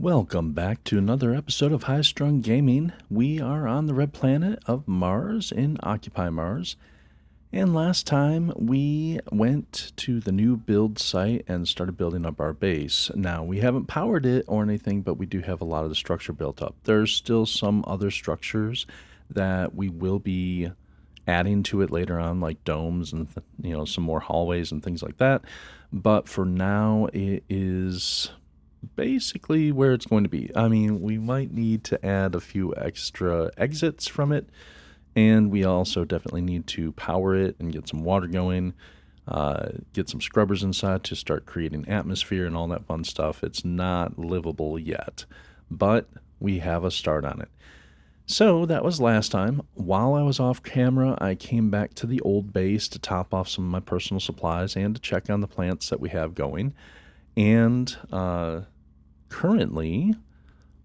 Welcome back to another episode of High Strung Gaming. We are on the red planet of Mars in Occupy Mars. And last time we went to the new build site and started building up our base. Now we haven't powered it or anything, but we do have a lot of the structure built up. There's still some other structures that we will be adding to it later on, like domes and some more hallways and things like that. But for now, it is basically where it's going to be. I mean, we might need to add a few extra exits from it, and we also definitely need to power it and get some water going, get some scrubbers inside to start creating atmosphere and all that fun stuff. It's not livable yet, but we have a start on it. So that was last time. While I was off camera, I came back to the old base to top off some of my personal supplies and to check on the plants that we have going. And currently,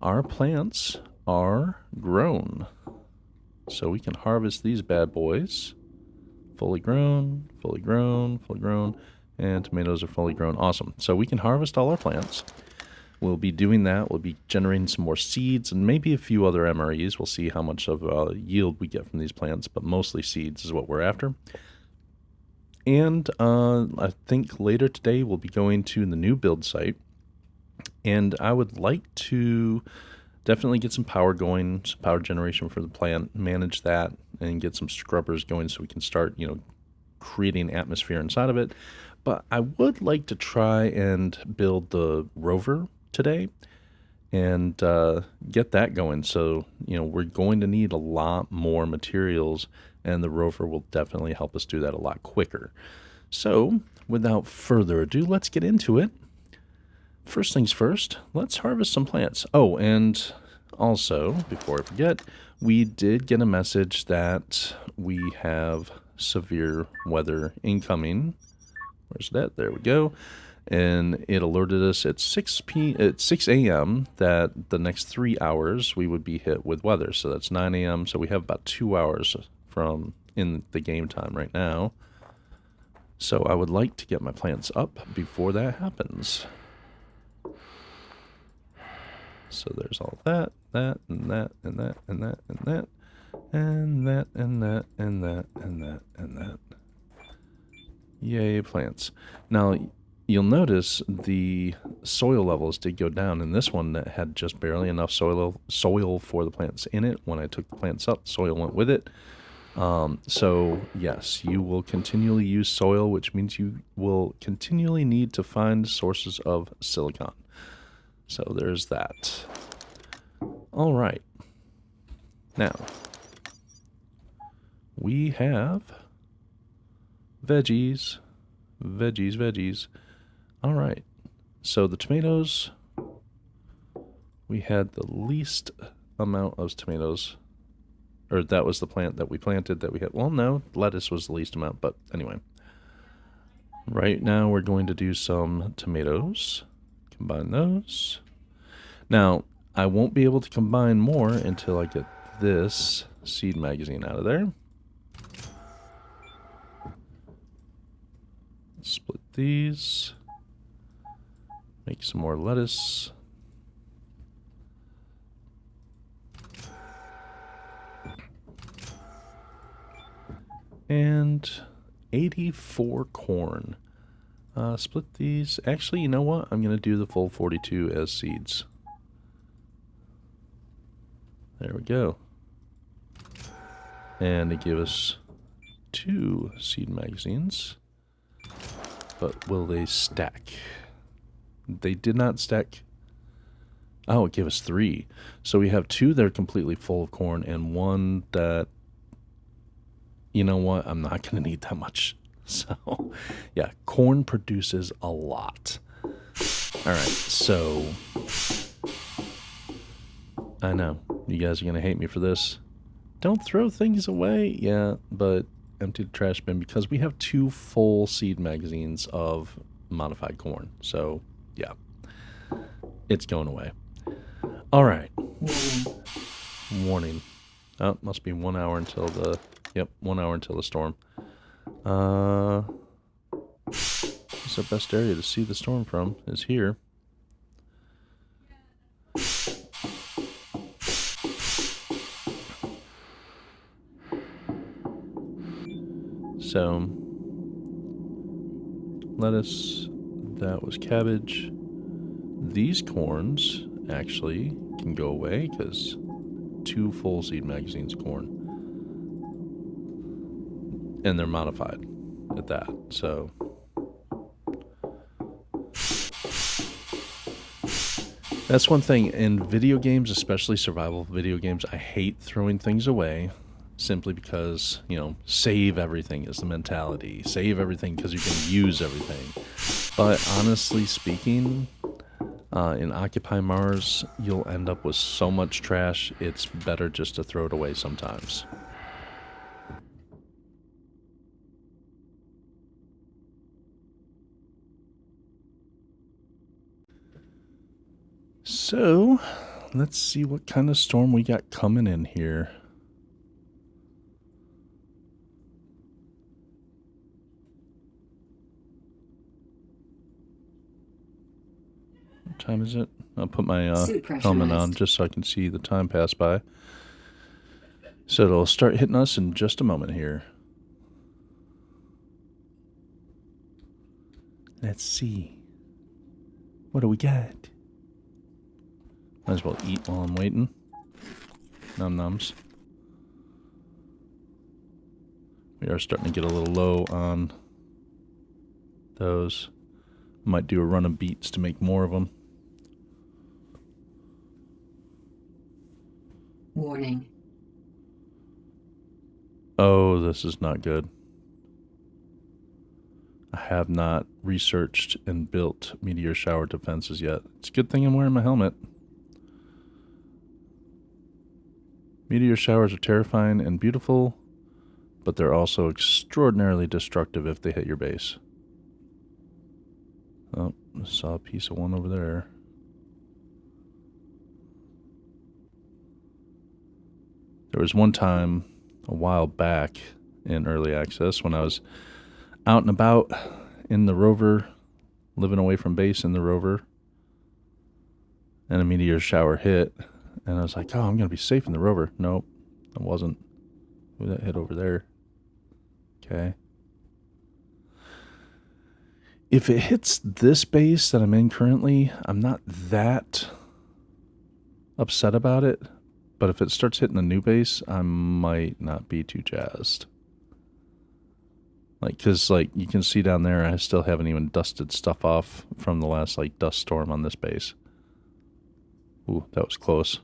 our plants are grown. So we can harvest these bad boys. Fully grown, fully grown, fully grown, and tomatoes are fully grown. Awesome. So we can harvest all our plants. We'll be doing that. We'll be generating some more seeds and maybe a few other MREs. We'll see how much of a yield we get from these plants, but mostly seeds is what we're after. And I think later today we'll be going to the new build site. And I would like to definitely get some power going, some power generation for the plant, manage that, and get some scrubbers going so we can start, creating atmosphere inside of it. But I would like to try and build the rover today and get that going. So, we're going to need a lot more materials, and the rover will definitely help us do that a lot quicker. So, without further ado, let's get into it. First things first, let's harvest some plants. Oh, and also, before I forget, we did get a message that we have severe weather incoming. Where's that? There we go. And it alerted us at 6 a.m. that the next 3 hours we would be hit with weather. So that's 9 a.m. So we have about 2 hours from in the game time right now. So I would like to get my plants up before that happens. So there's all that, and that, and that, and that, and that, and that, and that, and that, and that, and that. Yay, plants. Now, you'll notice the soil levels did go down in this one that had just barely enough soil for the plants in it. When I took the plants up, soil went with it. So, yes, you will continually use soil, which means you will continually need to find sources of silicon. So there's that. All right. Now, we have veggies. All right. So the tomatoes, we had the least amount of tomatoes, or that was the plant that we planted that we had. Well, no, lettuce was the least amount, but anyway. Right now we're going to do some tomatoes. Combine those. Now, I won't be able to combine more until I get this seed magazine out of there. Split these. Make some more lettuce. And 84 corn. Split these. Actually, you know what? I'm going to do the full 42 as seeds. There we go. And they give us 2 seed magazines. But will they stack? They did not stack. Oh, it gave us 3. So we have 2 that are completely full of corn and 1 that, you know what? I'm not going to need that much. So, yeah, corn produces a lot. All right, so I know you guys are going to hate me for this. Don't throw things away. Yeah, but empty the trash bin because we have 2 full seed magazines of modified corn. So, yeah, it's going away. All right. Warning. Oh, must be 1 hour until the, 1 hour until the storm. It's the best area to see the storm from is here. So, lettuce, that was cabbage. These corns actually can go away because 2 full seed magazines of corn. And they're modified at that, so. That's one thing in video games, especially survival video games, I hate throwing things away simply because, you know, save everything is the mentality. Save everything because you can use everything. But honestly speaking, in Occupy Mars, you'll end up with so much trash, it's better just to throw it away sometimes. So, let's see what kind of storm we got coming in here. What time is it? I'll put my helmet on just so I can see the time pass by. So it'll start hitting us in just a moment here. Let's see. What do we got? Might as well eat while I'm waiting. Num nums. We are starting to get a little low on those. Might do a run of beets to make more of them. Warning. Oh, this is not good. I have not researched and built meteor shower defenses yet. It's a good thing I'm wearing my helmet. Meteor showers are terrifying and beautiful, but they're also extraordinarily destructive if they hit your base. Oh, I saw a piece of one over there. There was one time a while back in early access when I was out and about in the rover, living away from base in the rover, and a meteor shower hit, and I was like, oh, I'm going to be safe in the rover. Nope, I wasn't. Ooh, that hit over there. Okay. If it hits this base that I'm in currently, I'm not that upset about it. But if it starts hitting the new base, I might not be too jazzed. Like, because, like, you can see down there, I still haven't even dusted stuff off from the last, like, dust storm on this base. Ooh, that was close.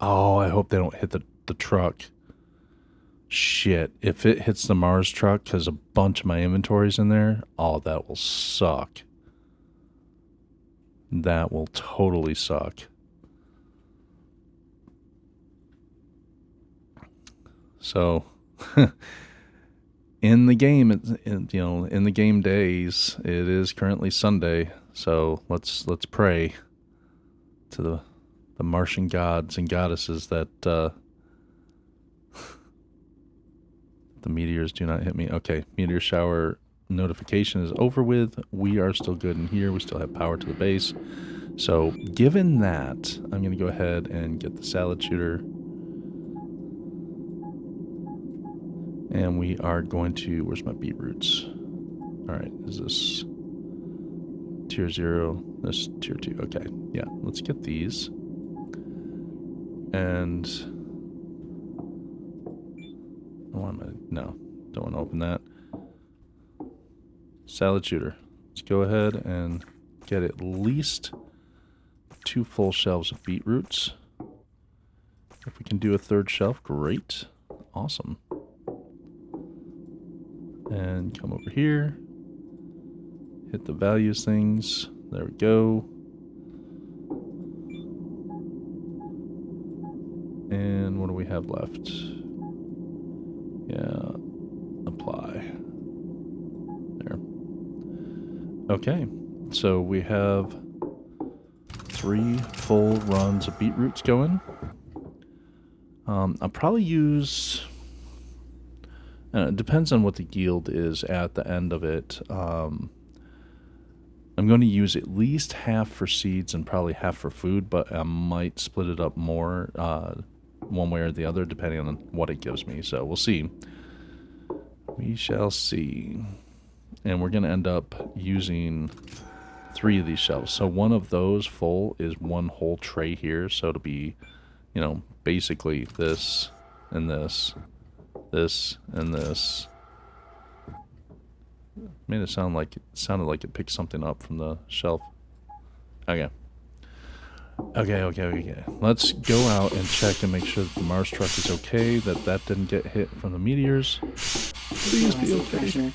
Oh, I hope they don't hit the truck. Shit, if it hits the Mars truck because a bunch of my inventory's in there, oh, that will suck. That will totally suck. So, in the game, in the game days, it is currently Sunday. So let's pray to the Martian gods and goddesses that the meteors do not hit me. Okay, meteor shower notification is over with. We are still good in here. We still have power to the base. So given that, I'm going to go ahead and get the salad shooter. And we are going to, where's my beetroots? All right, is this tier 0? This tier 2. Okay, yeah, let's get these. And no, don't want to open that. Salad shooter. Let's go ahead and get at least 2 full shelves of beetroots. If we can do a 3rd shelf, great. Awesome. And come over here. Hit the values things. There we go. And what do we have left? Yeah, apply. There. Okay, so we have 3 full runs of beetroots going. I'll probably use... it depends on what the yield is at the end of it. I'm going to use at least half for seeds and probably half for food, but I might split it up more one way or the other depending on what it gives me. So we'll see. We shall see. And we're going to end up using 3 of these shelves. So one of those full is one whole tray here. So it'll be, you know, basically this and this, this and this. Made it sounded like it picked something up from the shelf. Okay. Okay. Let's go out and check and make sure that the Mars truck is okay, that didn't get hit from the meteors. Please be okay.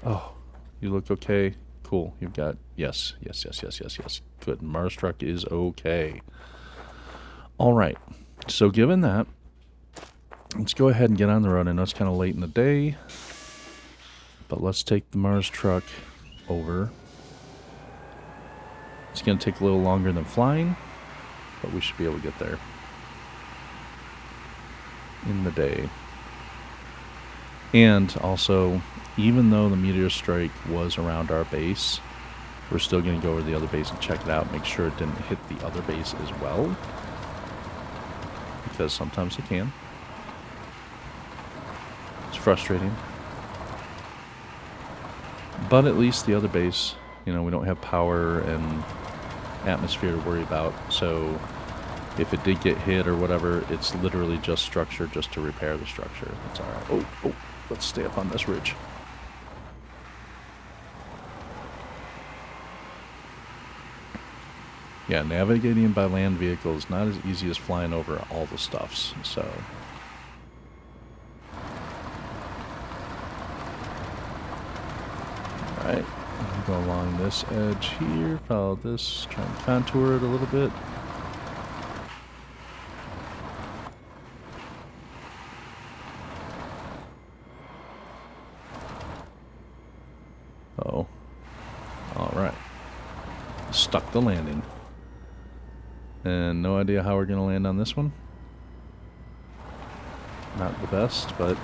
Oh, you look okay. Cool. You've got yes. Good. Mars truck is okay. All right. So given that, let's go ahead and get on the road. I know it's kind of late in the day, but let's take the Mars truck over. It's going to take a little longer than flying, but we should be able to get there in the day. And also, even though the meteor strike was around our base, we're still going to go over to the other base and check it out, make sure it didn't hit the other base as well, because sometimes it can. It's frustrating. But at least the other base, you know, we don't have power and atmosphere to worry about, so if it did get hit or whatever, it's literally just structure, just to repair the structure. That's alright. Oh, let's stay up on this ridge. Yeah, navigating by land vehicle is not as easy as flying over all the stuffs, so... Alright, go along this edge here, follow this, try and contour it a little bit. Oh. Alright. Stuck the landing. And no idea how we're going to land on this one. Not the best, but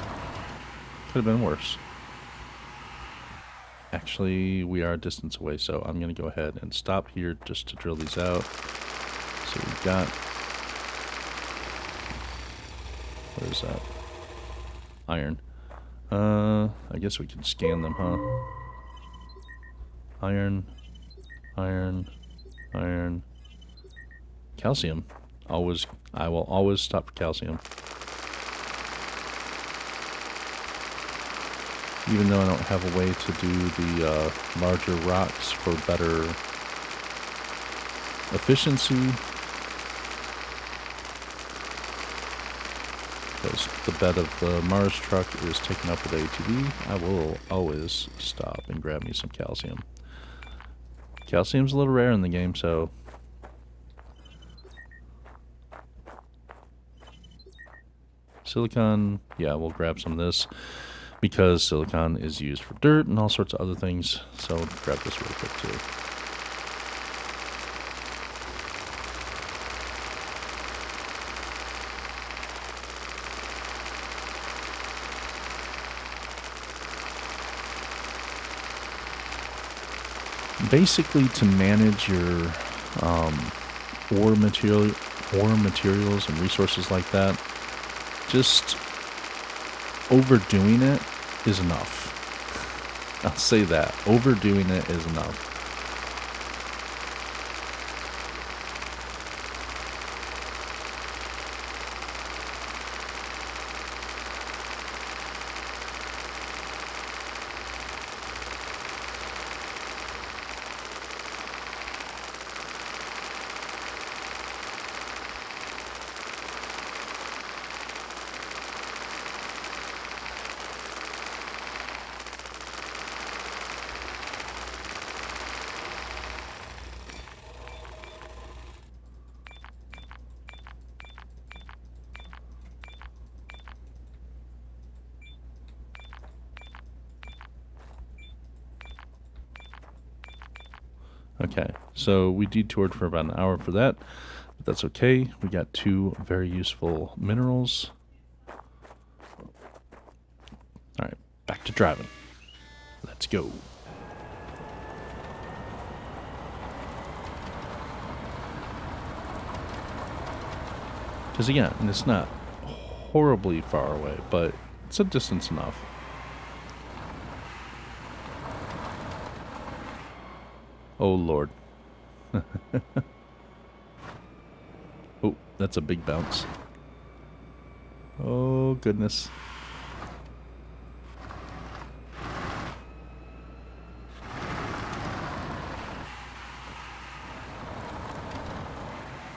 could have been worse. Actually, we are a distance away, so I'm going to go ahead and stop here just to drill these out. So we've got... What is that? Iron. I guess we can scan them, huh? Iron. Calcium. I will always stop for calcium. Even though I don't have a way to do the larger rocks for better efficiency. Because the bed of the Mars truck is taken up with ATV, I will always stop and grab me some calcium. Calcium's a little rare in the game, so... Silicon, yeah, we'll grab some of this. Because silicon is used for dirt and all sorts of other things. So we'll grab this real quick too. Basically, to manage your ore materials and resources like that, just overdoing it is enough. I'll say that. Overdoing it is enough. Okay, so we detoured for about an hour for that, but that's okay. We got 2 very useful minerals. Alright, back to driving. Let's go. Because again, it's not horribly far away, but it's a distance enough. Oh, Lord. Oh, that's a big bounce. Oh, goodness.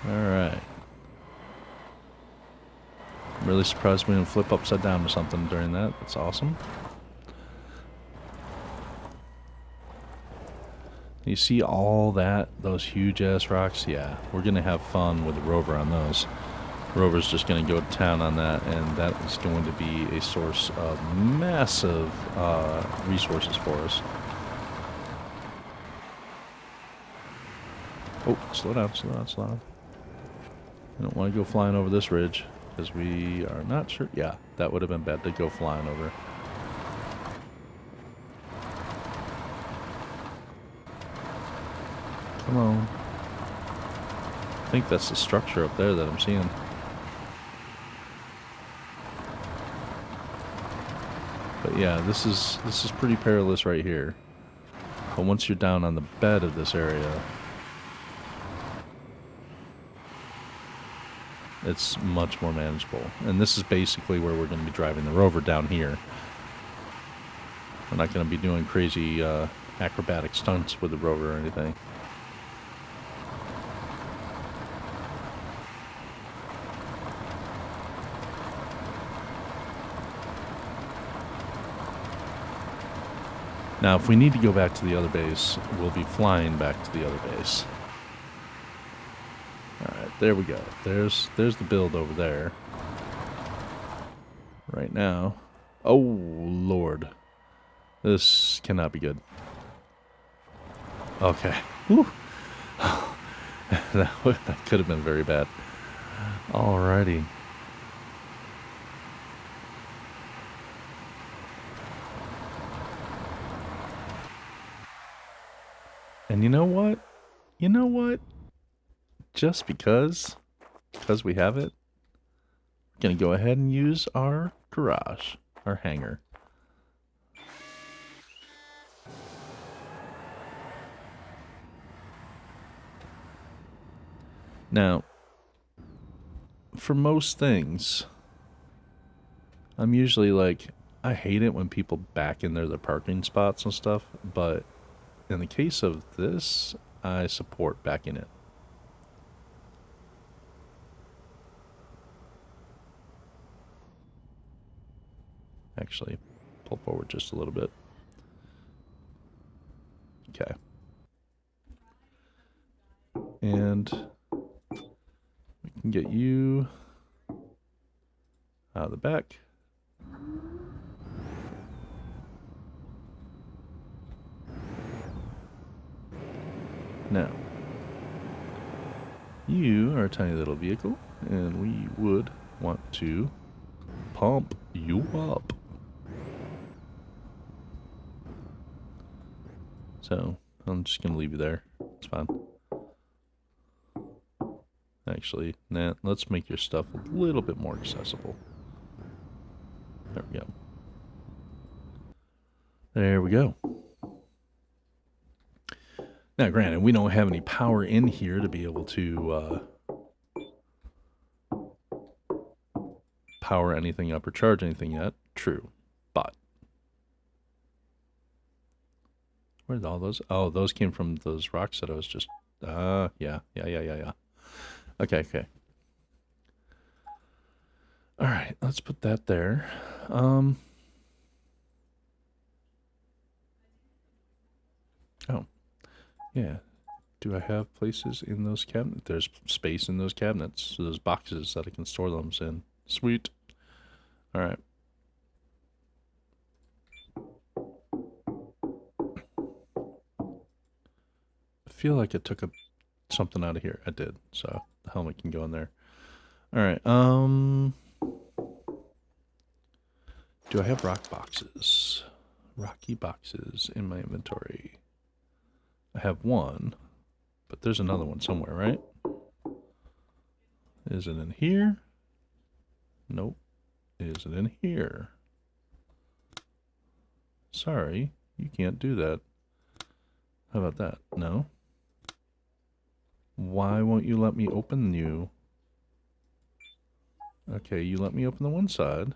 Alright. I'm really surprised we didn't flip upside down or something during that. That's awesome. You see all that? Those huge-ass rocks? Yeah, we're going to have fun with the rover on those. Rover's just going to go to town on that, and that is going to be a source of massive resources for us. Oh, slow down, slow down, slow down. I don't want to go flying over this ridge, because we are not sure. Yeah, that would have been bad to go flying over. Come on. I think that's the structure up there that I'm seeing. But yeah, this is pretty perilous right here. But once you're down on the bed of this area, it's much more manageable. And this is basically where we're going to be driving the rover, down here. We're not going to be doing crazy acrobatic stunts with the rover or anything. Now, if we need to go back to the other base, we'll be flying back to the other base. Alright, there we go. There's the build over there. Right now. Oh, Lord. This cannot be good. Okay. Whew. that could have been very bad. Alrighty. And you know what? You know what? Just because we have it, we're going to go ahead and use our garage, our hangar. Now, for most things, I'm usually like, I hate it when people back in their parking spots and stuff, but in the case of this, I support backing it. Actually, pull forward just a little bit. Okay. And we can get you out of the back. Now, you are a tiny little vehicle, and we would want to pump you up. So, I'm just going to leave you there. It's fine. Actually, nah, let's make your stuff a little bit more accessible. There we go. There we go. Now, granted, we don't have any power in here to be able to power anything up or charge anything yet. True. But where did all those? Oh, those came from those rocks that I was just... yeah. Okay. Alright, let's put that there. Oh. Yeah. Do I have places in those cabinets? There's space in those cabinets. So those boxes that I can store them in. Sweet. Alright. I feel like I took something out of here. I did. So the helmet can go in there. Alright, do I have rock boxes? Rocky boxes in my inventory. I have one, but there's another one somewhere, right? Is it in here? Nope. Is it in here? Sorry, you can't do that. How about that? No. Why won't you let me open you? Okay, you let me open the one side,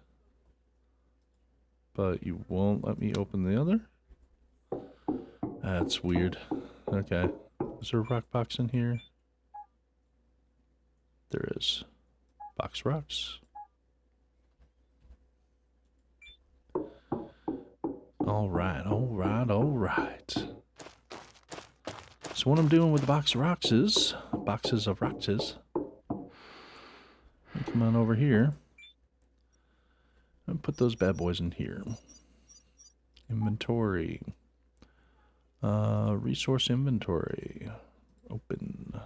but you won't let me open the other? That's weird. Okay. Is there a rock box in here? There is. Box rocks. Alright, alright, alright. So what I'm doing with the box of rocks is, boxes of rocks is, come on over here and put those bad boys in here. Inventory. Resource inventory. Open.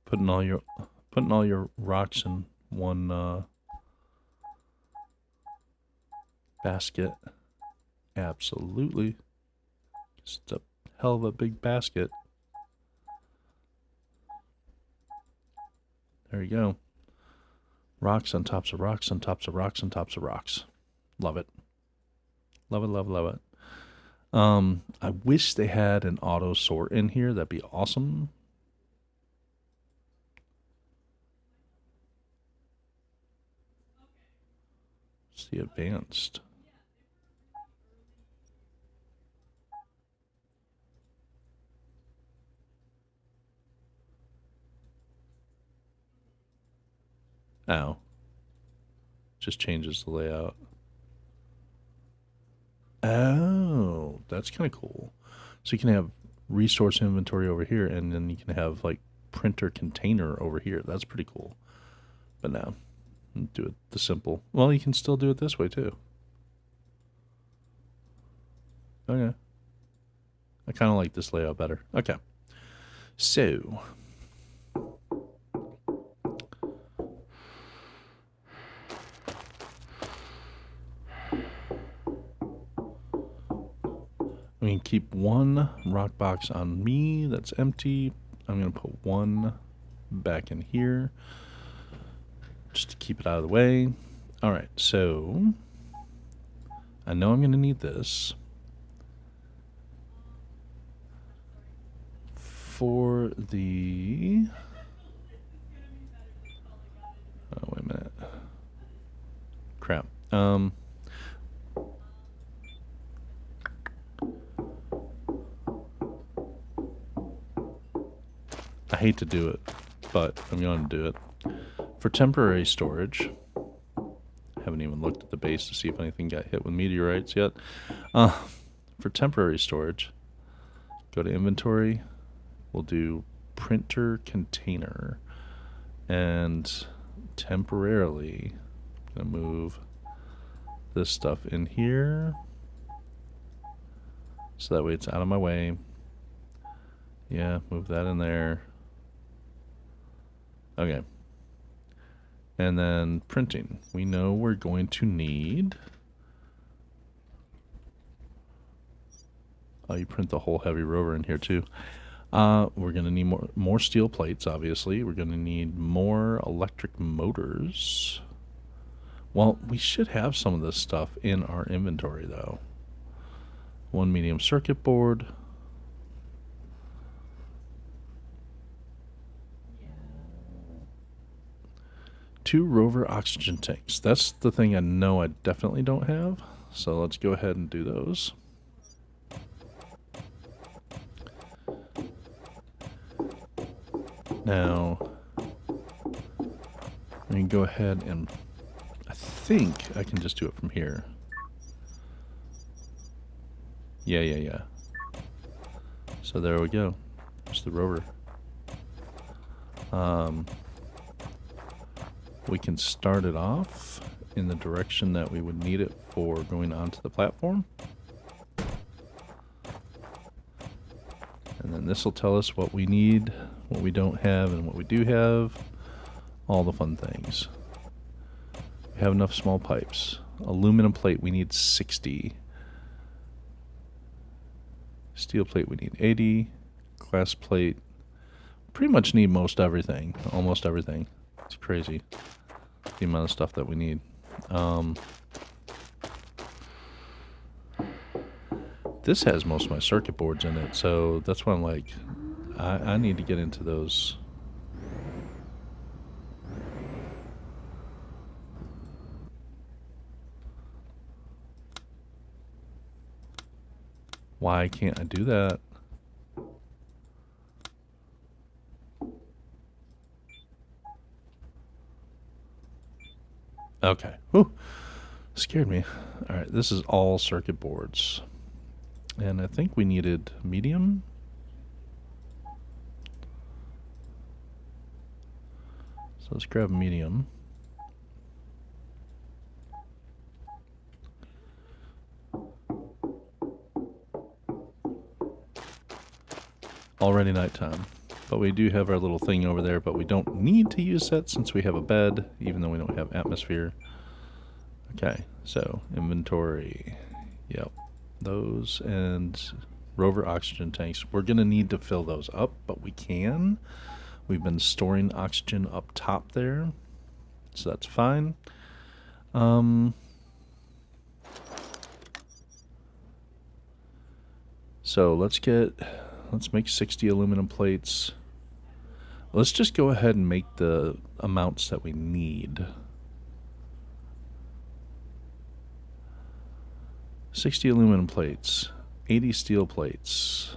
Putting all your rocks in one basket. Absolutely. Just a hell of a big basket. There you go. Rocks on tops of rocks on tops of rocks on tops of rocks. Love it. Love it, love it, love it. I wish they had an auto sort in here. That'd be awesome. See advanced. Oh. Just changes the layout. Oh, that's kind of cool. So you can have resource inventory over here, and then you can have like printer container over here. That's pretty cool. But no, do it the simple. Well, you can still do it this way too. Okay. I kind of like this layout better. Okay. So. We can keep one rock box on me that's empty. I'm going to put one back in here just to keep it out of the way. All right, so I know I'm going to need this for the... Oh, wait a minute. Crap. I hate to do it, but I'm going to do it. For temporary storage, haven't even looked at the base to see if anything got hit with meteorites yet. For temporary storage, go to inventory. We'll do printer container. And temporarily, I'm going to move this stuff in here. So that way it's out of my way. Yeah, move that in there. Okay. And then printing. We know we're going to need... Oh, you print the whole heavy rover in here too. We're going to need more steel plates, obviously. We're going to need more electric motors. Well, we should have some of this stuff in our inventory, though. One medium circuit board. Two rover oxygen tanks. That's the thing I know I definitely don't have. So let's go ahead and do those. Now, we can go ahead and I think I can just do it from here. Yeah. So there we go. There's the rover. We can start it off in the direction that we would need it for going onto the platform. And then this will tell us what we need, what we don't have, and what we do have. All the fun things. We have enough small pipes. Aluminum plate, we need 60. Steel plate, we need 80. Glass plate, pretty much need most everything. Almost everything. It's crazy, the amount of stuff that we need. This has most of my circuit boards in it, so that's why I'm like, I need to get into those. Why can't I do that? Okay. Whew. Scared me. Alright, this is all circuit boards. And I think we needed medium. So let's grab medium. Already nighttime. But we do have our little thing over there, but we don't need to use that since we have a bed, even though we don't have atmosphere. Okay, so inventory. Yep. Those and rover oxygen tanks. We're going to need to fill those up, but we can. We've been storing oxygen up top there, so that's fine. So let's make 60 aluminum plates. Let's just go ahead and make the amounts that we need. 60 aluminum plates, 80 steel plates.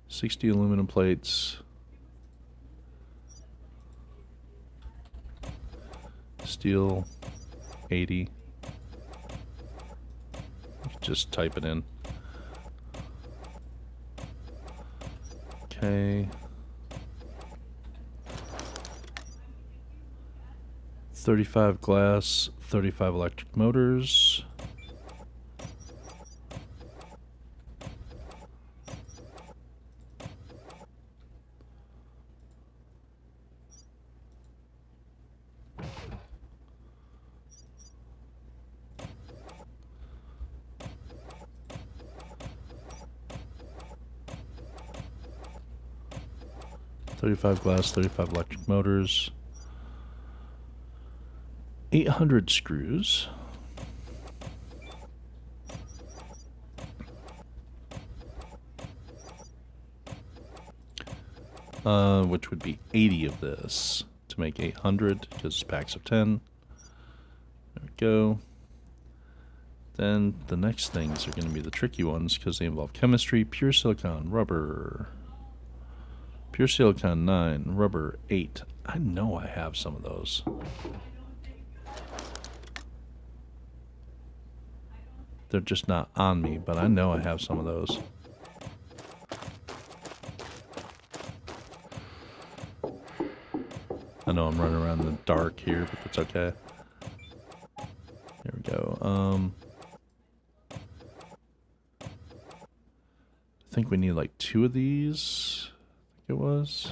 $60 aluminum plates. Steel, 80. Just type it in. Okay. 35 glass, 35 electric motors. $35 glass, 35 electric motors. 800 screws. Which would be 80 of this to make 800 because it's packs of 10. There we go. Then the next things are going to be the tricky ones because they involve chemistry. Pure silicon, rubber. Pure silicon 9, rubber 8. I know I have some of those. They're just not on me, but I know I have some of those. I know I'm running around in the dark here, but that's okay. There we go. I think we need like 2 of these. I think it was.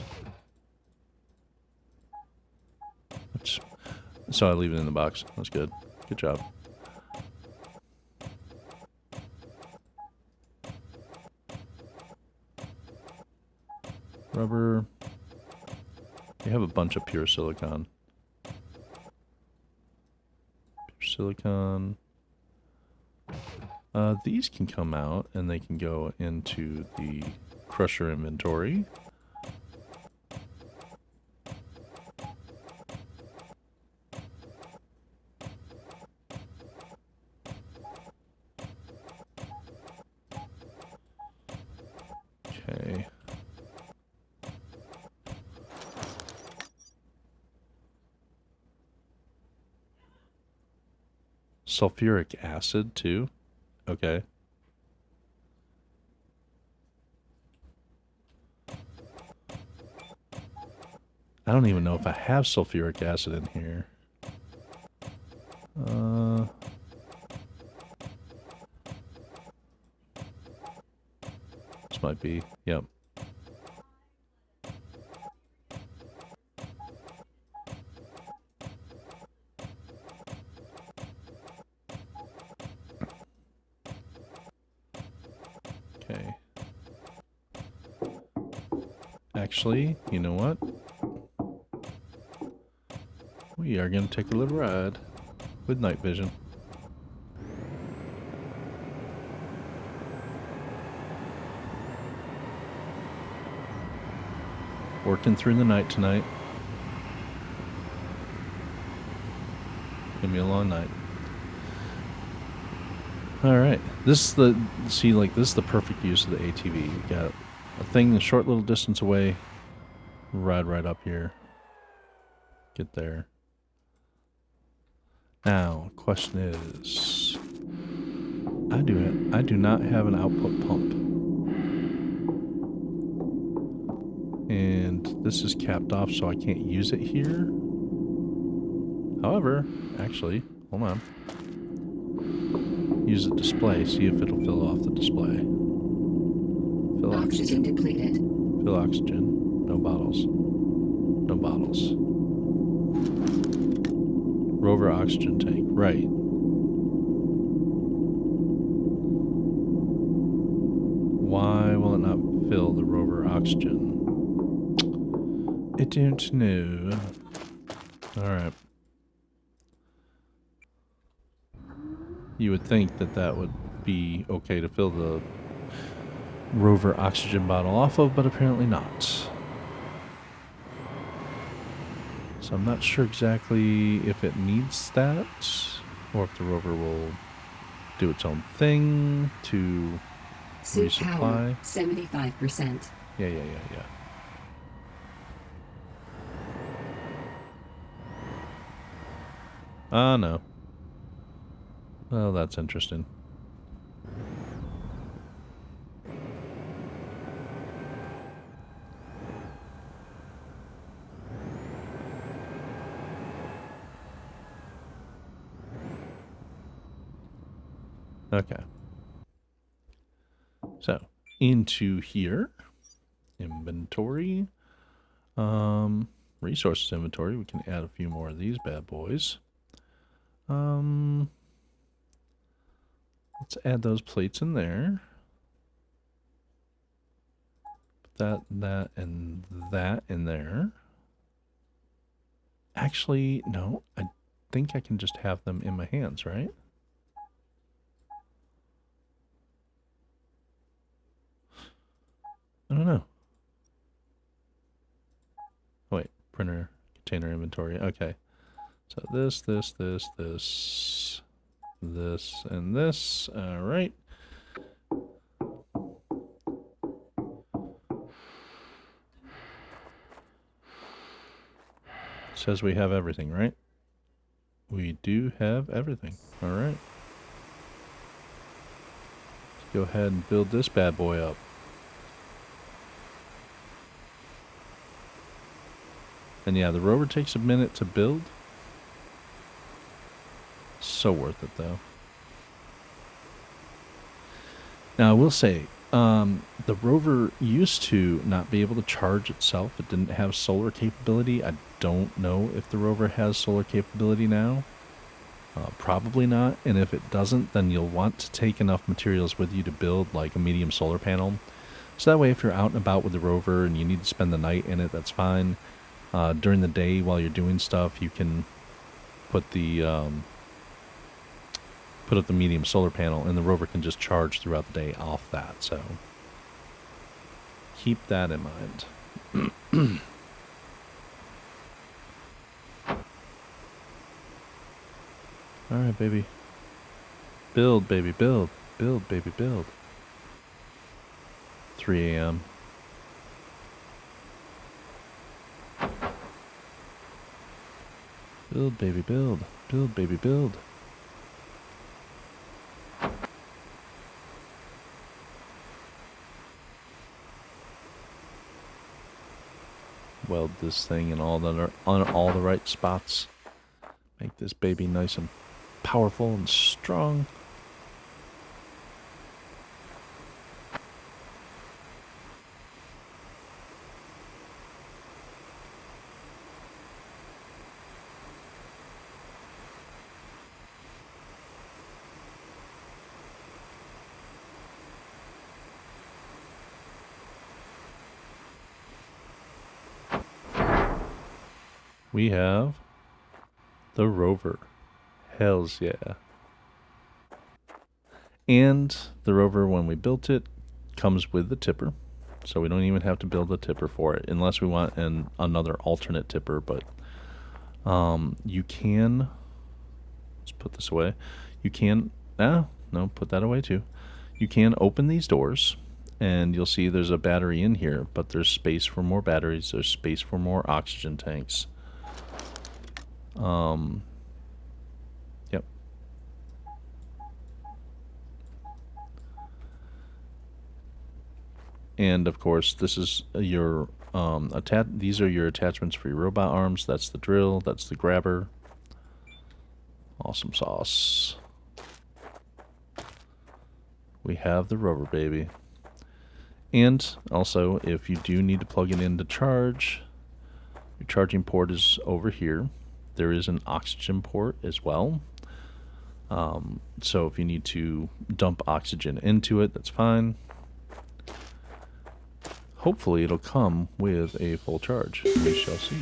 So I leave it in the box. That's good. Good job. Rubber. We have a bunch of pure silicon. Pure silicon. These can come out and they can go into the crusher inventory. Okay. Sulfuric acid, too. Okay. I don't even know if I have sulfuric acid in here. This might be. Yep. Okay. Actually, you know what? We are going to take a little ride with night vision. Working through the night tonight. Gonna be a long night. Alright. This is the, see, like, this is the perfect use of the ATV. You got a thing a short little distance away. Ride right up here. Get there. Now, question is, I do not have an output pump. And this is capped off, so I can't use it here. However, actually, hold on. Use the display, see if it'll fill off the display. Fill oxygen depleted. Fill oxygen. No bottles. No bottles. Rover oxygen tank. Right. Why will it not fill the rover oxygen? I don't know. Alright. You would think that that would be okay to fill the rover oxygen bottle off of, but apparently not. So I'm not sure exactly if it needs that, or if the rover will do its own thing to resupply. 75%. Yeah. Ah, no. Well, that's interesting. Okay. So, into here. Inventory. Resources inventory. We can add a few more of these bad boys. Let's add those plates in there. Put that, and that in there. Actually, no. I think I can just have them in my hands, right? I don't know. Oh, wait. Printer, container inventory. Okay. So this, and this. All right. Says we have everything, right? We do have everything. All right. Let's go ahead and build this bad boy up. And yeah, the rover takes a minute to build. So worth it, though. Now, I will say, the rover used to not be able to charge itself. It didn't have solar capability. I don't know if the rover has solar capability now. Probably not. And if it doesn't, then you'll want to take enough materials with you to build like a medium solar panel. So that way, if you're out and about with the rover and you need to spend the night in it, that's fine. During the day, while you're doing stuff, you can put up the medium solar panel, and the rover can just charge throughout the day off that. So keep that in mind. All right, baby. Build, baby, build. Build, baby, build. 3 a.m. Build, baby, build. Build, baby, build. weld this thing in on all the right spots. Make this baby nice and powerful and strong. We have the Rover. Hells yeah. And the Rover, when we built it, comes with the tipper. So we don't even have to build a tipper for it, unless we want another alternate tipper. But you can, let's put this away. You can, no, put that away too. You can open these doors, and you'll see there's a battery in here, but there's space for more batteries. There's space for more oxygen tanks. Yep. And of course, this is your these are your attachments for your robot arms. That's the drill. That's the grabber. Awesome sauce. We have the Rover baby. And also, if you do need to plug it in to charge, your charging port is over here. There is an oxygen port as well. So if you need to dump oxygen into it, that's fine. Hopefully it'll come with a full charge. We shall see.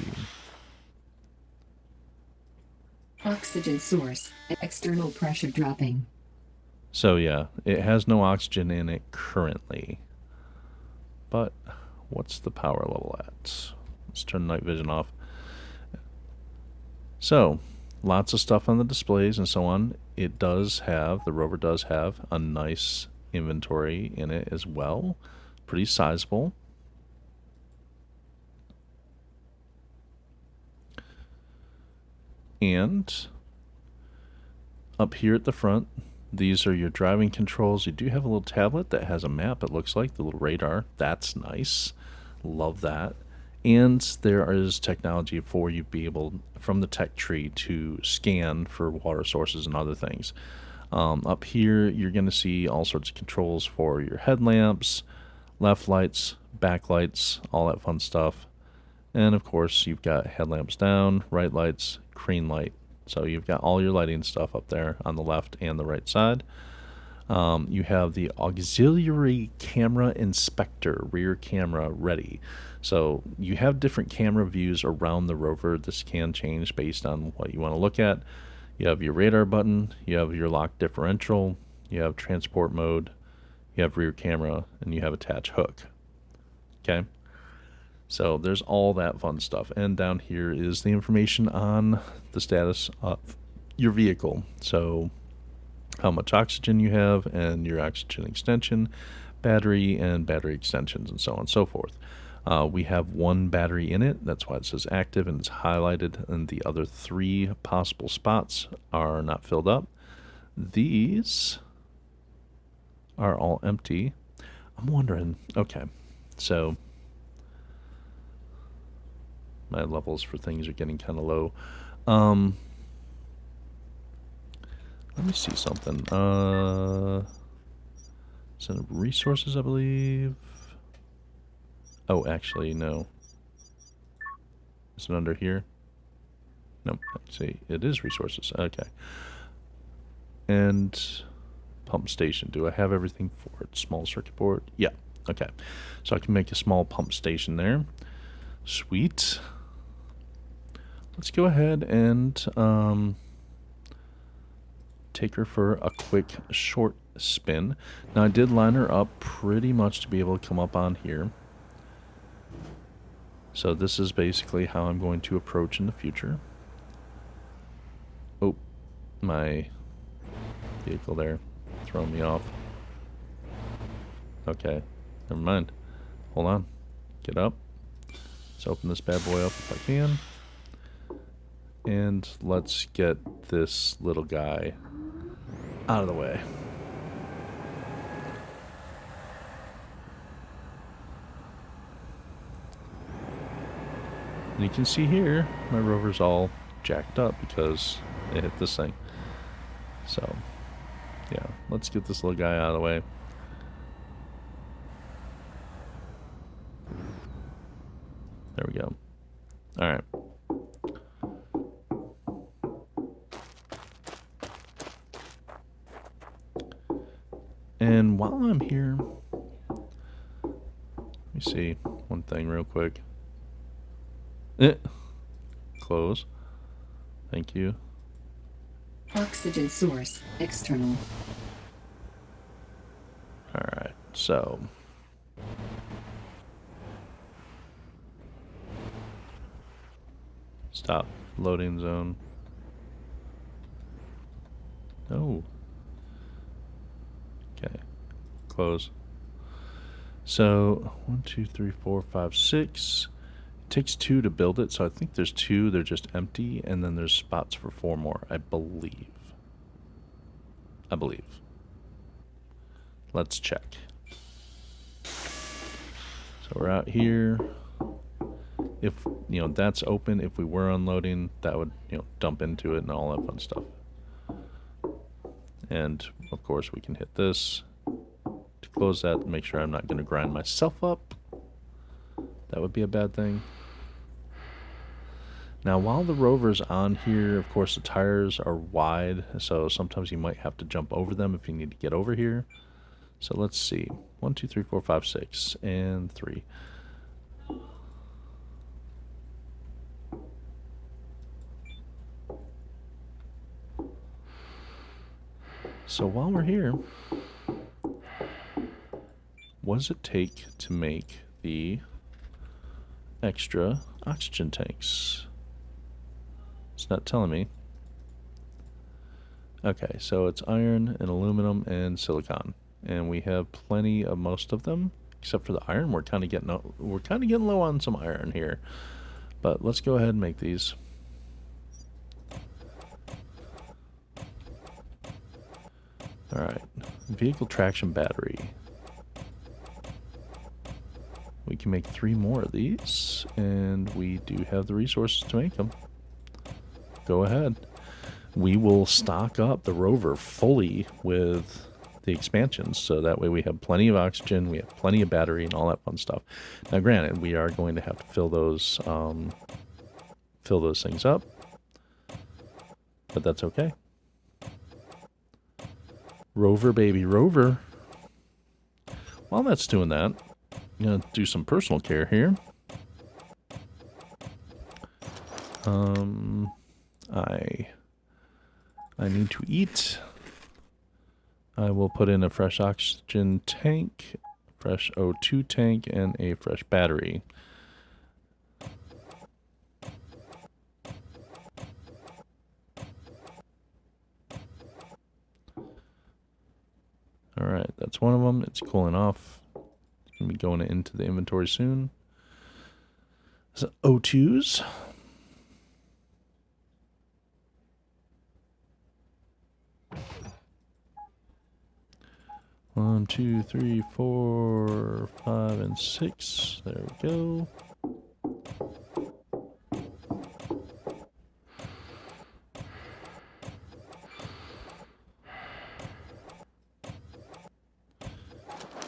Oxygen source. External pressure dropping. So yeah, it has no oxygen in it currently. But what's the power level at? Let's turn night vision off. So, lots of stuff on the displays and so on. It does have, the Rover does have a nice inventory in it as well. Pretty sizable. And up here at the front, these are your driving controls. You do have a little tablet that has a map, it looks like, the little radar. That's nice. Love that. And there is technology for you to be able, from the tech tree, to scan for water sources and other things. Up here, you're going to see all sorts of controls for your headlamps, left lights, back lights, all that fun stuff. And of course, you've got headlamps down, right lights, green light. So you've got all your lighting stuff up there on the left and the right side. You have the auxiliary camera inspector, rear camera ready. So you have different camera views around the Rover. This can change based on what you want to look at. You have your radar button, you have your lock differential, you have transport mode, you have rear camera, and you have attach hook. Okay? So there's all that fun stuff. And down here is the information on the status of your vehicle. So how much oxygen you have and your oxygen extension, battery and battery extensions, and so on and so forth. We have one battery in it. That's why it says active and it's highlighted, and the other 3 possible spots are not filled up. These are all empty. I'm wondering, okay, so my levels for things are getting kind of low. Let me see something. It's in resources, I believe. Oh, actually, no. Is it under here? No, see, it is resources. Okay. And pump station. Do I have everything for it? Small circuit board? Yeah. Okay. So I can make a small pump station there. Sweet. Let's go ahead and take her for a quick short spin. Now I did line her up pretty much to be able to come up on here. So this is basically how I'm going to approach in the future. Oh, my vehicle there throwing me off. Okay, never mind. Hold on. Get up. Let's open this bad boy up if I can. And let's get this little guy out of the way. And you can see here, my rover's all jacked up because it hit this thing. So, yeah, let's get this little guy out of the way. There we go. Alright. And while I'm here, let me see one thing real quick. Close. Thank you. Oxygen source external. Alright, so stop. Loading zone. No. Okay. Close. So 1, 2, 3, 4, 5, 6. It takes 2 to build it, so I think there's 2. They're just empty, and then there's spots for 4 more, I believe. Let's check. So we're out here. If, that's open, if we were unloading, that would, dump into it and all that fun stuff. And, of course, we can hit this to close that and make sure I'm not going to grind myself up. That would be a bad thing. Now, while the rover's on here, of course, the tires are wide, so sometimes you might have to jump over them if you need to get over here. So let's see. 1, 2, 3, 4, 5, 6, and 3. So while we're here, what does it take to make the extra oxygen tanks? It's not telling me. Okay, so it's iron and aluminum and silicon, and we have plenty of most of them, except for the iron. We're kind of getting low on some iron here, but let's go ahead and make these. All right, vehicle traction battery. We can make 3 more of these, and we do have the resources to make them. Go ahead. We will stock up the rover fully with the expansions, so that way we have plenty of oxygen, we have plenty of battery, and all that fun stuff. Now, granted, we are going to have to fill those things up, but that's okay. Rover, baby, rover. While that's doing that, I'm gonna do some personal care here. I need to eat. I will put in a fresh oxygen tank, fresh O2 tank, and a fresh battery. Alright, that's one of them. It's cooling off. It's going to be going into the inventory soon. So O2s. One, 2, 3, 4, 5, and 6. There we go.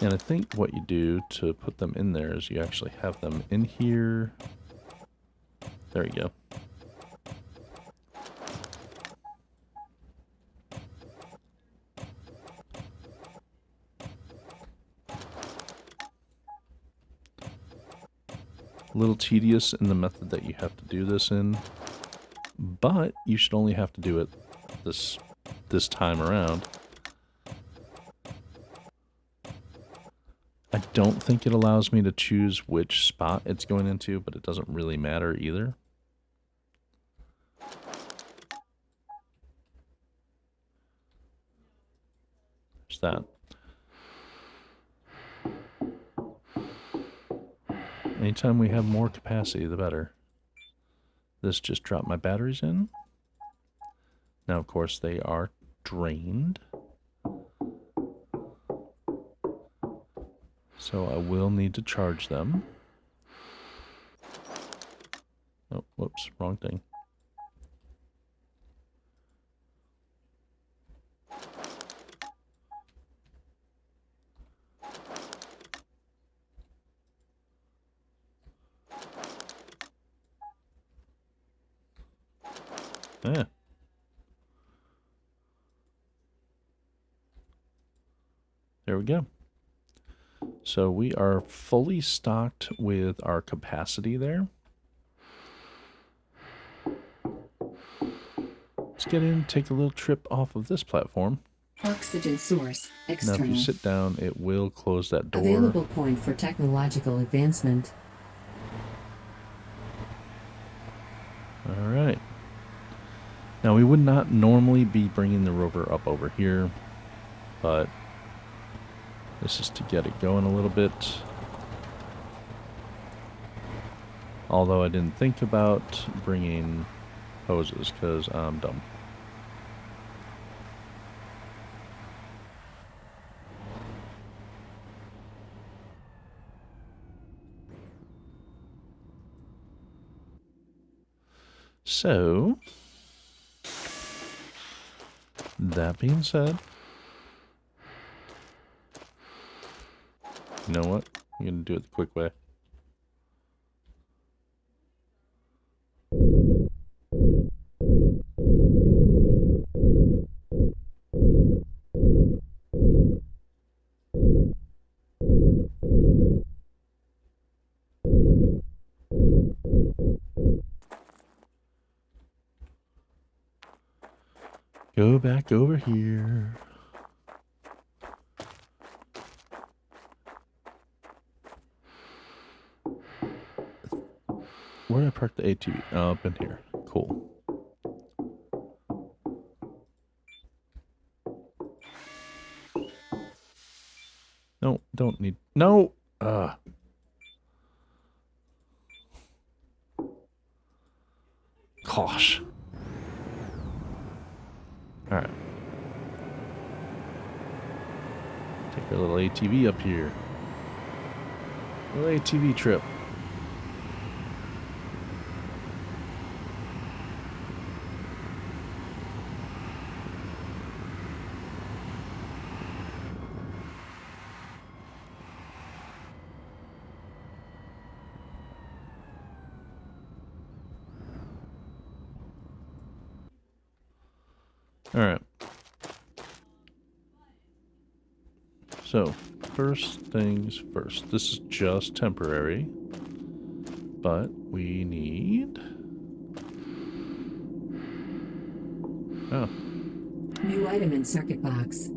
And I think what you do to put them in there is you actually have them in here. There you go. A little tedious in the method that you have to do this in, but you should only have to do it this time around. I don't think it allows me to choose which spot it's going into, but it doesn't really matter either. There's that. Anytime we have more capacity, the better. This just dropped my batteries in. Now, of course, they are drained. So I will need to charge them. Oh, whoops, wrong thing. Yeah. There we go. So we are fully stocked with our capacity there. Let's get in, take a little trip off of this platform. Oxygen source Now, external. if you sit down, it will close that door. Available point for technological advancement. All right. Now, we would not normally be bringing the rover up over here, but this is to get it going a little bit. Although I didn't think about bringing hoses because I'm dumb. So, that being said, you know what? I'm going to do it the quick way. Go back over here. Where did I park the ATV? Oh, up in here. Cool. No, don't need... No! Gosh. Alright. Take our little ATV up here. Little ATV trip. Alright. So, first things first. This is just temporary. But we need... Oh. New item in circuit box.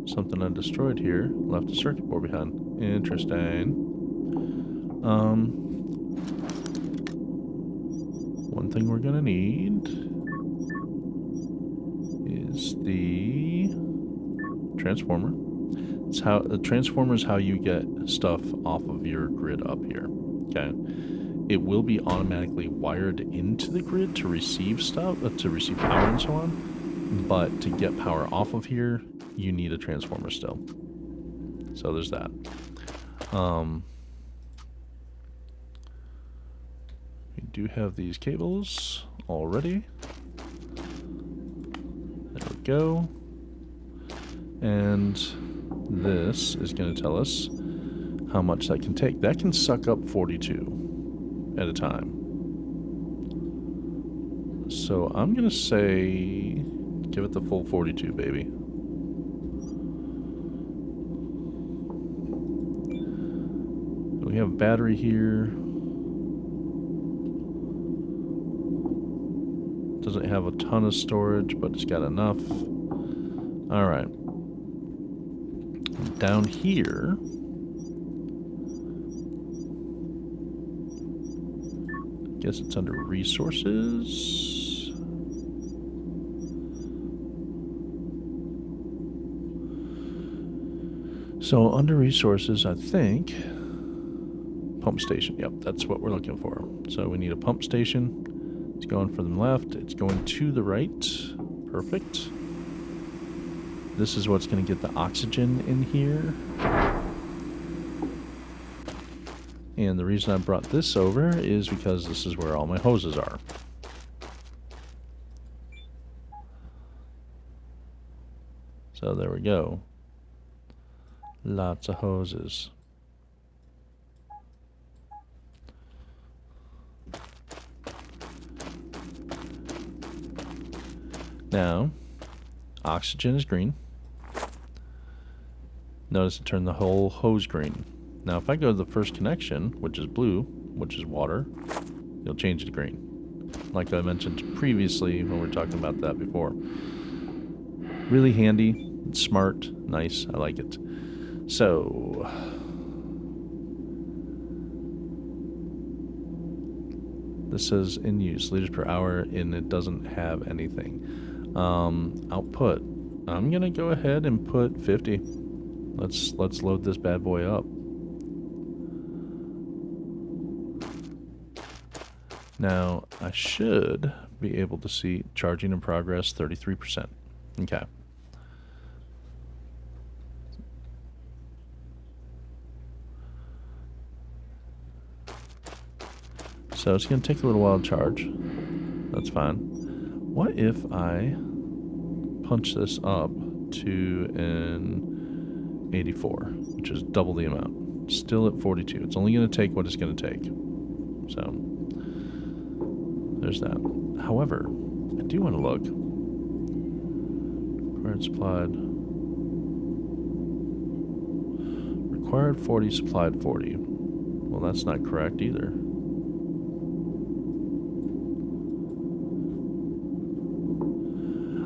Something I destroyed here. Left a circuit board behind. Interesting. One thing we're gonna need is the transformer. It's how the transformer is how you get stuff off of your grid up here. Okay. It will be automatically wired into the grid to receive stuff, to receive power and so on. But to get power off of here, you need a transformer still. So there's that. We do have these cables already. There we go. And this is going to tell us how much that can take. That can suck up 42 at a time. So I'm going to say give it the full 42, baby. We have a battery here. Doesn't have a ton of storage, but it's got enough. All right. Down here, I guess it's under resources. So under resources, I think pump station. Yep, that's what we're looking for. So we need a pump station. It's going from the left. It's going to the right. Perfect. This is what's going to get the oxygen in here. And the reason I brought this over is because this is where all my hoses are. So there we go. Lots of hoses. Now, oxygen is green. Notice it turned the whole hose green. Now if I go to the first connection, which is blue, which is water, it'll change it to green. Like I mentioned previously when we were talking about that before. Really handy, smart, nice, I like it. So, this says in use, liters per hour, and it doesn't have anything. Output, I'm gonna go ahead and put 50. Let's load this bad boy up. Now, I should be able to see charging in progress 33%. Okay. So it's going to take a little while to charge. That's fine. What if I punch this up to an 84, which is double the amount? Still at 42. It's only going to take what it's going to take. So, there's that. However, I do want to look. Required supplied. Required 40, supplied 40. Well, that's not correct either.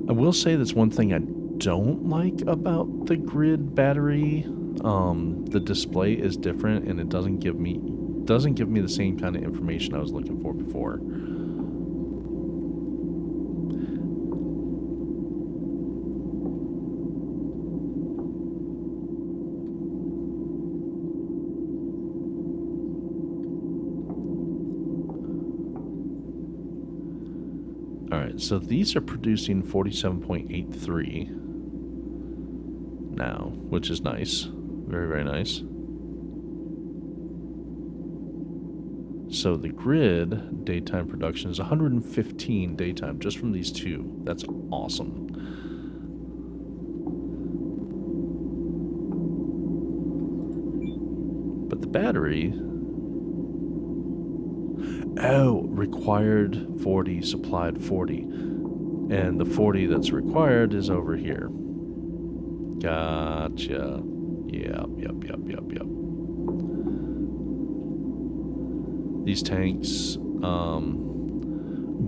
I will say that's one thing I don't like about the grid battery. The display is different and it doesn't give me the same kind of information I was looking for before. Alright, so these are producing 47.83 now, which is nice. Very, very nice. So the grid daytime production is 115 daytime just from these two. That's awesome. But the battery... Oh, required 40, supplied 40. And the 40 that's required is over here. Gotcha. Yep. These tanks,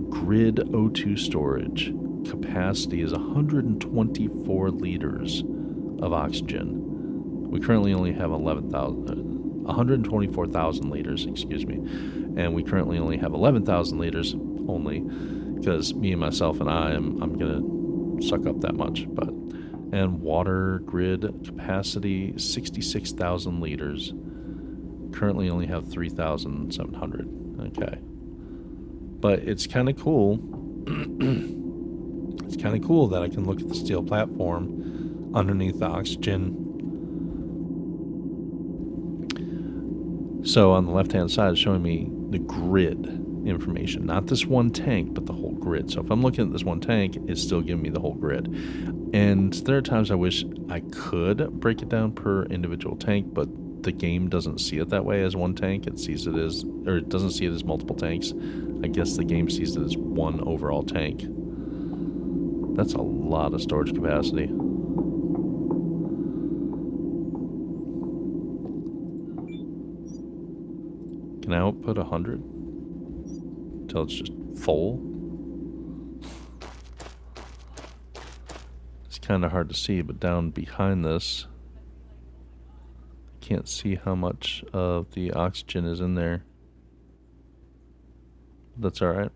grid O2 storage capacity is 124 liters of oxygen. We currently only have 124,000 liters, excuse me. And we currently only have 11,000 liters only because me and myself and I'm going to suck up that much. And water grid capacity, 66,000 liters. Currently only have 3,700. Okay. But it's kind of cool. It's kind of cool that I can look at the steel platform underneath the oxygen. So on the left-hand side, it's showing me the grid information. Not this one tank, but the whole grid. So if I'm looking at this one tank, it's still giving me the whole grid. And there are times I wish I could break it down per individual tank, but the game doesn't see it that way as one tank. It sees it as, or it doesn't see it as multiple tanks. I guess the game sees it as one overall tank. That's a lot of storage capacity. Can I output 100? Until it's just full? It's kind of hard to see, but down behind this, I can't see how much of the oxygen is in there. That's alright.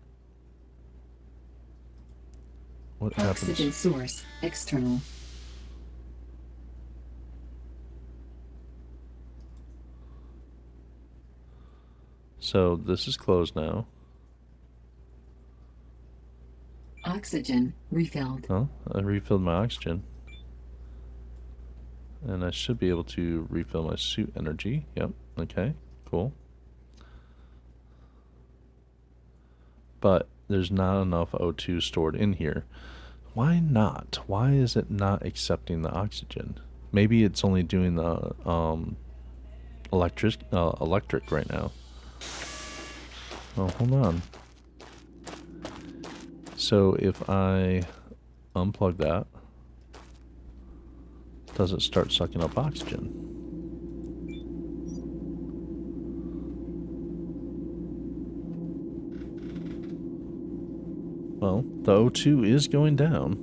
What happens? Oxygen source, external. So this is closed now. Oxygen refilled. Oh, I refilled my oxygen. And I should be able to refill my suit energy. Yep, okay, cool. but there's not enough O2 stored in here. Why not? Why is it not accepting the oxygen? Maybe it's only doing the electric right now. Oh, hold on. So if I unplug that, does it start sucking up oxygen? Well, the O2 is going down.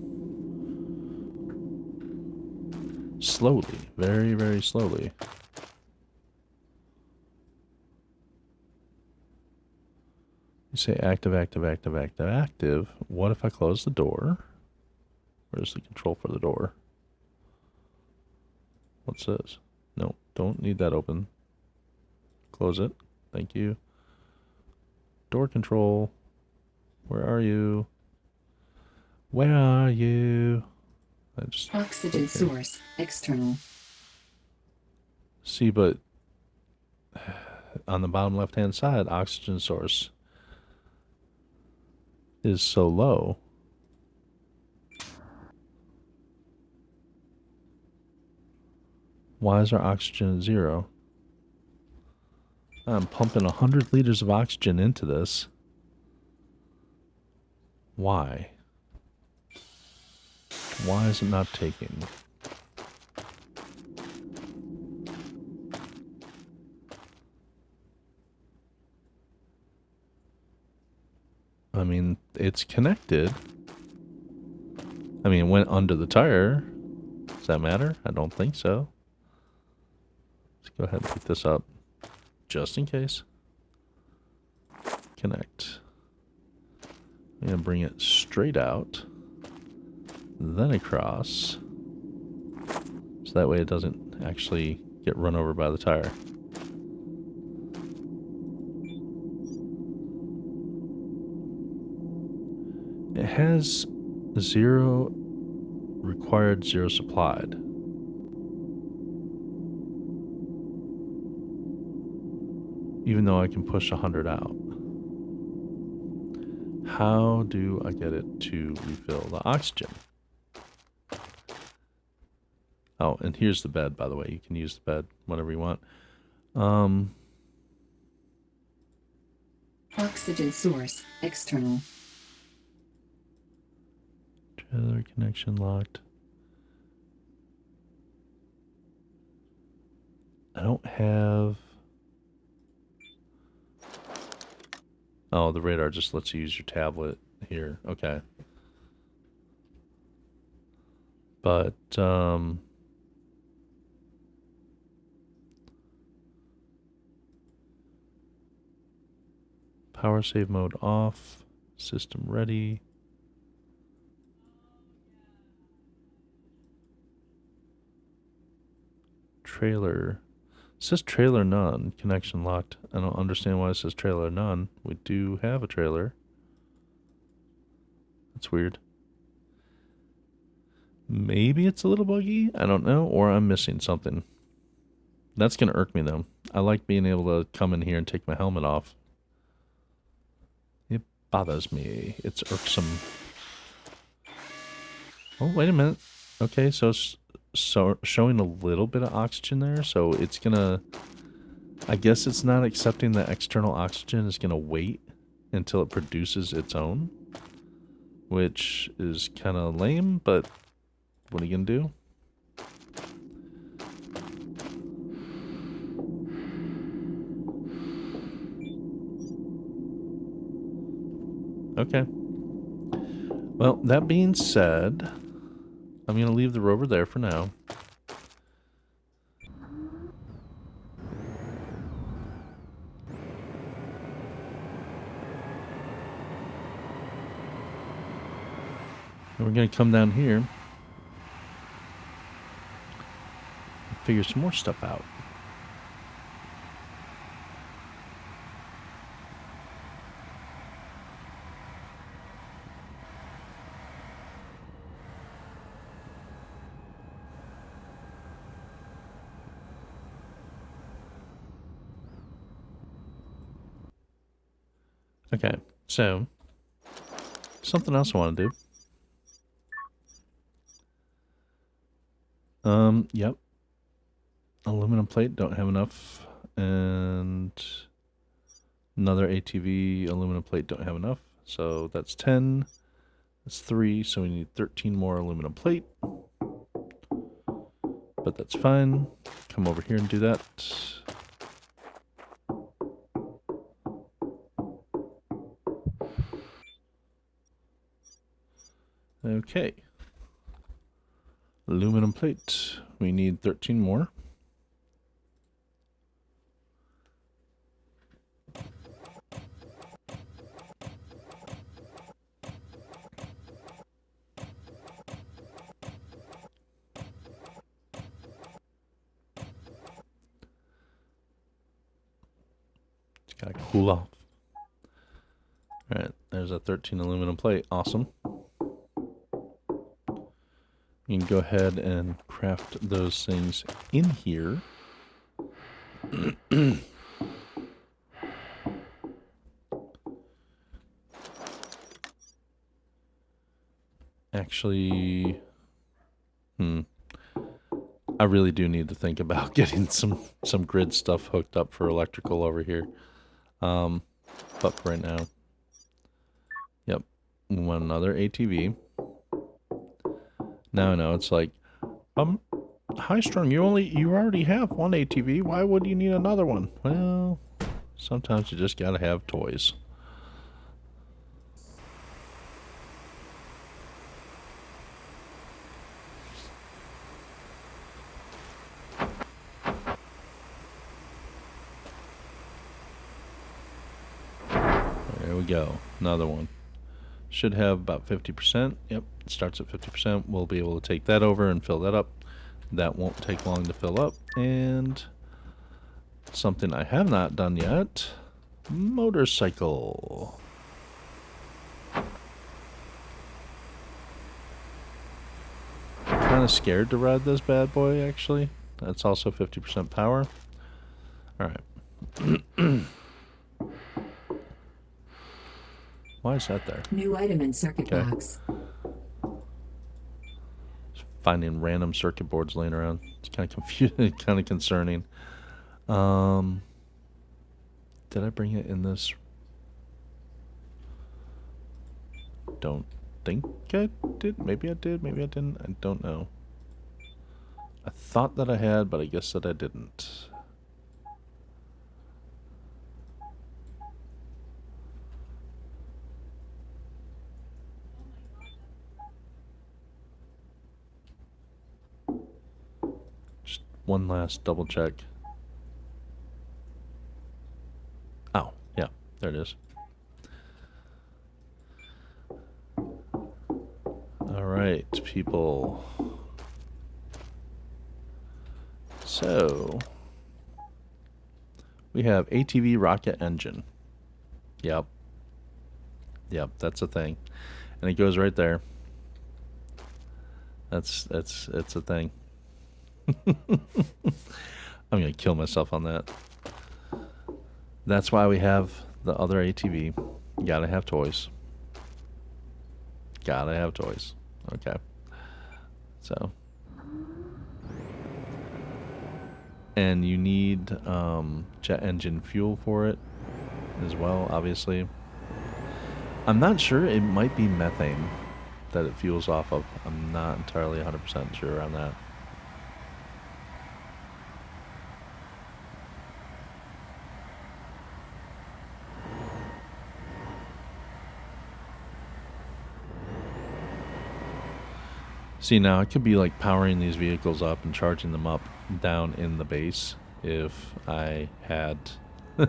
Slowly. Very, very slowly. You say active, active, active, active, active. What if I close the door? Where's the control for the door? What's this? No, don't need that open. Close it. Thank you. Door control. Where are you? Where are you? Oxygen source external. See, but on the bottom left-hand side, oxygen source is so low. Why is our oxygen at 0? I'm pumping 100 liters of oxygen into this. Why? Why is it not taking? I mean, it's connected. I mean, it went under the tire. Does that matter? I don't think so. Let's go ahead and pick this up, just in case. Connect. I'm going to bring it straight out, then across, so that way it doesn't actually get run over by the tire. It has 0 required, 0 supplied. Even though I can push 100 out. How do I get it to refill the oxygen? Oh, and here's the bed, by the way. You can use the bed whenever you want. Oxygen source external. Trailer connection locked. I don't have... Oh, the radar just lets you use your tablet here. Okay. But, power save mode off. System ready. Trailer. It says trailer none. Connection locked. I don't understand why it says trailer none. We do have a trailer. That's weird. Maybe it's a little buggy. I don't know. Or I'm missing something. That's going to irk me, though. I like being able to come in here and take my helmet off. It bothers me. It's irksome. Oh, wait a minute. Okay, so it's showing a little bit of oxygen there. So it's going to... I guess it's not accepting that external oxygen. It's going to wait until it produces its own. Which is kind of lame, but what are you going to do? Okay. Well, that being said, I'm going to leave the rover there for now. And we're going to come down here and figure some more stuff out. Okay, so Something else I want to do. Yep. Aluminum plate, don't have enough. And another ATV, aluminum plate, don't have enough. So that's 10. That's 3, so we need 13 more aluminum plate. But that's fine. Come over here and do that. Okay. Aluminum plate. We need 13 more. It's gotta cool off. Alright, there's a 13 aluminum plate. Awesome. You can go ahead and craft those things in here. Actually, I really do need to think about getting some grid stuff hooked up for electrical over here. But for right now, yep, we want another ATV. Now I know it's like, High Strung, you already have one ATV. Why would you need another one? Well, sometimes you just gotta have toys. There we go. Another one. Should have about 50%. Yep, it starts at 50%. We'll be able to take that over and fill that up. That won't take long to fill up. And something I have not done yet. Motorcycle. Kind of scared to ride this bad boy, actually. That's also 50% power. Alright. Why is that there? New item in circuit box. Just finding random circuit boards laying around. It's kind of confusing, kind of concerning. Did I bring it in this? Don't think I did. Maybe I did. Maybe I didn't. I don't know. I thought that I had, but I guess that I didn't. Just one last double check. Oh, yeah, there it is. All right, people. So, we have ATV rocket engine. Yep. Yep, that's a thing. And it goes right there. It's a thing. I'm gonna kill myself on that. That's why we have the other ATV. You gotta have toys. Gotta have toys. Okay. So. And you need jet engine fuel for it as well, obviously. I'm not sure. It might be methane that it fuels off of. I'm not entirely 100% sure on that. See, now I could be like powering these vehicles up and charging them up down in the base if I had if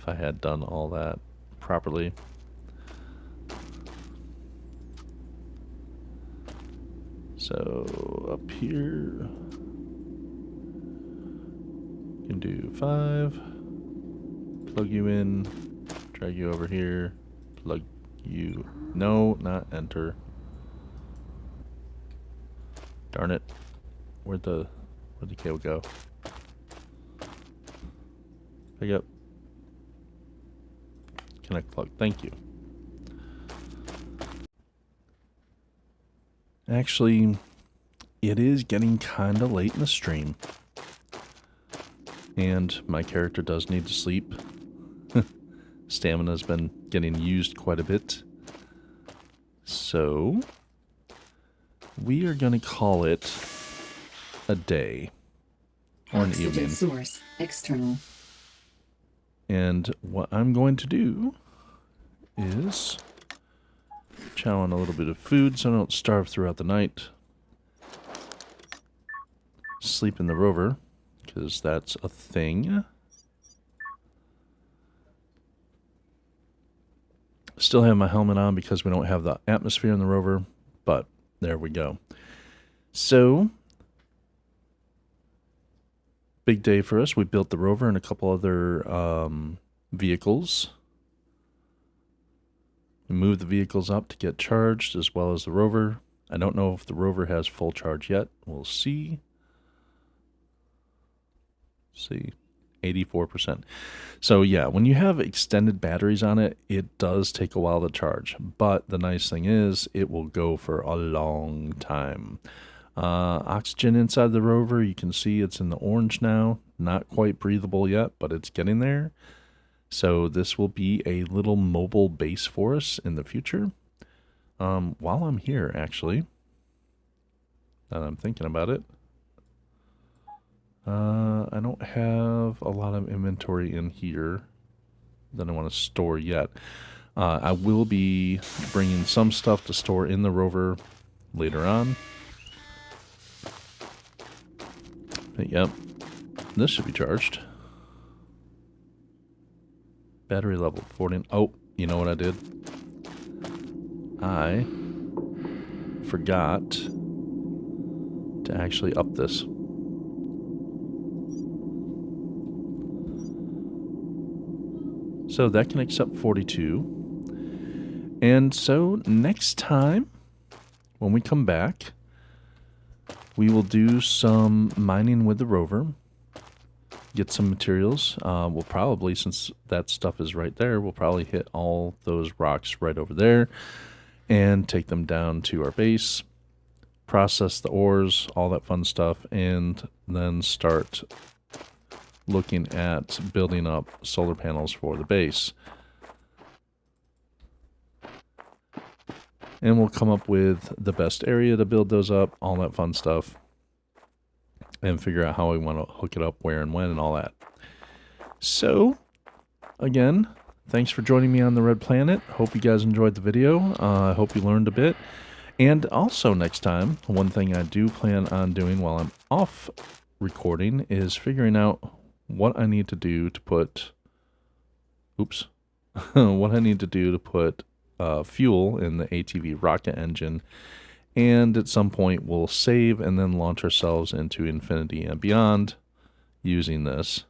I had done all that properly. So up here you can do 5, plug you in, drag you over here, plug you, no, not enter. Darn it. Where'd the cable go? Pick up. Connect plug. Thank you. Actually, it is getting kind of late in the stream. And my character does need to sleep. Stamina's been getting used quite a bit. So, we are going to call it a day. Or an Oxygen evening. source external. And what I'm going to do is chow on a little bit of food so I don't starve throughout the night. Sleep in the rover, because that's a thing. Still have my helmet on because we don't have the atmosphere in the rover, but there we go. So, big day for us. We built the rover and a couple other vehicles. We moved the vehicles up to get charged as well as the rover. I don't know if the rover has full charge yet. We'll see. See, 84%. So yeah, when you have extended batteries on it, it does take a while to charge. But the nice thing is it will go for a long time. Oxygen inside the rover, you can see it's in the orange now. Not quite breathable yet, but it's getting there. So this will be a little mobile base for us in the future. While I'm here, actually, now that I'm thinking about it, I don't have a lot of inventory in here that I want to store yet. I will be bringing some stuff to store in the rover later on. But yep, this should be charged. Battery level 40. Oh, you know what I did? I forgot to actually up this. So that can accept 42. And so next time, when we come back, we will do some mining with the rover. Get some materials. We'll probably, since that stuff is right there, we'll probably hit all those rocks right over there and take them down to our base, process the ores, all that fun stuff, and then start looking at building up solar panels for the base. And we'll come up with the best area to build those up, all that fun stuff, and figure out how we want to hook it up, where and when, and all that. So, again, thanks for joining me on the Red Planet. Hope you guys enjoyed the video. I hope you learned a bit. And also next time, one thing I do plan on doing while I'm off recording is figuring out what I need to do to put... Oops. What I need to do to put fuel in the ATV rocket engine. And at some point we'll save and then launch ourselves into infinity and beyond using this.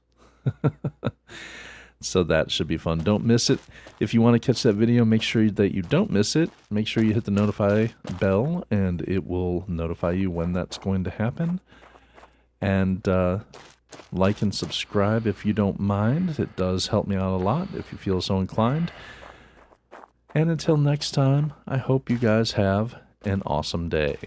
So that should be fun. Don't miss it. If you want to catch that video, make sure that you don't miss it. Make sure you hit the notify bell and it will notify you when that's going to happen. And like and subscribe if you don't mind. It does help me out a lot if you feel so inclined. And until next time, I hope you guys have an awesome day.